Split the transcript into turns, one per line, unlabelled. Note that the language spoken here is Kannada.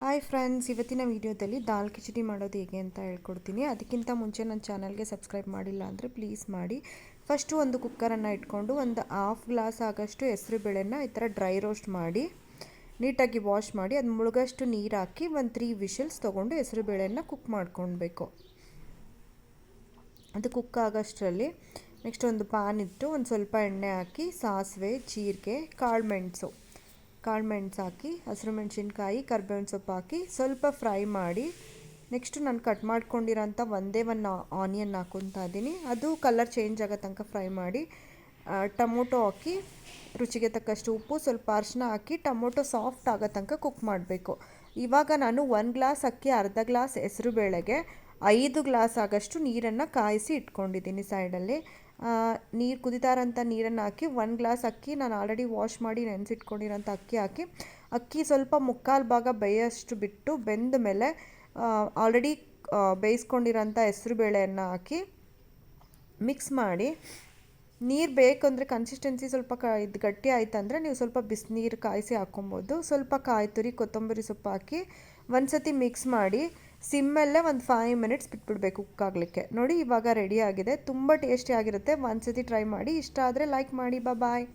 ಹಾಯ್ ಫ್ರೆಂಡ್ಸ್, ಇವತ್ತಿನ ವಿಡಿಯೋದಲ್ಲಿ ದಾಲ್ ಕಿಚಡಿ ಮಾಡೋದು ಹೇಗೆ ಅಂತ ಹೇಳ್ಕೊಡ್ತೀನಿ. ಅದಕ್ಕಿಂತ ಮುಂಚೆ ನನ್ನ ಚಾನಲ್ಗೆ ಸಬ್ಸ್ಕ್ರೈಬ್ ಮಾಡಿಲ್ಲ ಅಂದರೆ ಪ್ಲೀಸ್ ಮಾಡಿ. ಫಸ್ಟು ಒಂದು ಕುಕ್ಕರನ್ನು ಇಟ್ಕೊಂಡು ಒಂದು ಹಾಫ್ ಗ್ಲಾಸ್ ಆಗೋಷ್ಟು ಹೆಸರು ಬೇಳೆನ ಈ ಥರ ಡ್ರೈ ರೋಸ್ಟ್ ಮಾಡಿ ನೀಟಾಗಿ ವಾಶ್ ಮಾಡಿ ಅದು ಮುಳುಗಷ್ಟು ನೀರು ಹಾಕಿ ಒಂದು 3 ವಿಷಲ್ಸ್ ತೊಗೊಂಡು ಹೆಸರು ಬೇಳೆನ ಕುಕ್ ಮಾಡ್ಕೊಳ್ಬೇಕು. ಅದು ಕುಕ್ ಆಗೋಷ್ಟರಲ್ಲಿ ನೆಕ್ಸ್ಟ್ ಒಂದು ಪ್ಯಾನ್ ಇಟ್ಟು ಒಂದು ಸ್ವಲ್ಪ ಎಣ್ಣೆ ಹಾಕಿ ಸಾಸಿವೆ, ಜೀರಿಗೆ, ಕಾಳುಮೆಣಸು ಹಾಕಿ ಹಸಿರು ಮೆಣಸಿನ್ಕಾಯಿ, ಕರ್ಬೇವಿನ ಸೊಪ್ಪು ಹಾಕಿ ಸ್ವಲ್ಪ ಫ್ರೈ ಮಾಡಿ ನೆಕ್ಸ್ಟು ನಾನು ಕಟ್ ಮಾಡ್ಕೊಂಡಿರೋಂಥ ಒಂದೇ ಒಂದು ಆನಿಯನ್ ಹಾಕ್ಕೊತಾ ಇದ್ದೀನಿ. ಅದು ಕಲರ್ ಚೇಂಜ್ ಆಗೋ ತನಕ ಫ್ರೈ ಮಾಡಿ ಟೊಮೊಟೊ ಹಾಕಿ ರುಚಿಗೆ ತಕ್ಕಷ್ಟು ಉಪ್ಪು, ಸ್ವಲ್ಪ ಅರಿಶಿನ ಹಾಕಿ ಟೊಮೊಟೊ ಸಾಫ್ಟ್ ಆಗೋ ತನಕ ಕುಕ್ ಮಾಡಬೇಕು. ಇವಾಗ ನಾನು 1 ಗ್ಲಾಸ್ ಅಕ್ಕಿ, ಅರ್ಧ ಗ್ಲಾಸ್ ಹೆಸರು ಬೇಳೆಗೆ 5 ಗ್ಲಾಸ್ ಆಗೋಷ್ಟು ನೀರನ್ನು ಕಾಯಿಸಿ ಇಟ್ಕೊಂಡಿದ್ದೀನಿ ಸೈಡಲ್ಲಿ. ನೀರು ಕುದಿತಾ ಇರೋಂಥ ನೀರನ್ನು ಹಾಕಿ 1 ಗ್ಲಾಸ್ ಅಕ್ಕಿ ನಾನು ಆಲ್ರೆಡಿ ವಾಶ್ ಮಾಡಿ ನೆನೆಸಿಟ್ಕೊಂಡಿರೋಂಥ ಅಕ್ಕಿ ಹಾಕಿ ಅಕ್ಕಿ ಸ್ವಲ್ಪ ಮುಕ್ಕಾಲು ಭಾಗ ಬೇಯೋಷ್ಟು ಬಿಟ್ಟು ಬೆಂದ ಮೇಲೆ ಆಲ್ರೆಡಿ ಬೇಯಿಸ್ಕೊಂಡಿರೋಂಥ ಹೆಸರು ಬೇಳೆಯನ್ನು ಹಾಕಿ ಮಿಕ್ಸ್ ಮಾಡಿ ನೀರು ಬೇಕಂದರೆ ಕನ್ಸಿಸ್ಟೆನ್ಸಿ ಸ್ವಲ್ಪ ಇದು ಗಟ್ಟಿ ಆಯ್ತಂದರೆ ನೀವು ಸ್ವಲ್ಪ ಬಿಸಿನೀರು ಕಾಯಿಸಿ ಹಾಕ್ಕೊಬೋದು. ಸ್ವಲ್ಪ ಕಾಯಿ ತುರಿ, ಕೊತ್ತಂಬರಿ ಸೊಪ್ಪು ಹಾಕಿ ಒಂದು ಸತಿ ಮಿಕ್ಸ್ ಮಾಡಿ ಸಿಮ್ಮಲ್ಲೇ ಒಂದು 5 ಮಿನಿಟ್ಸ್ ಬಿಟ್ಬಿಡಬೇಕು ಕುಕ್ ಆಗಲಿಕ್ಕೆ. ನೋಡಿ ಇವಾಗ ರೆಡಿ ಆಗಿದೆ. ತುಂಬ ಟೇಸ್ಟಿ ಆಗಿರುತ್ತೆ. ಒಂದು ಸತಿ ಟ್ರೈ ಮಾಡಿ. ಇಷ್ಟ ಆದರೆ ಲೈಕ್ ಮಾಡಿ. ಬಾಯ್.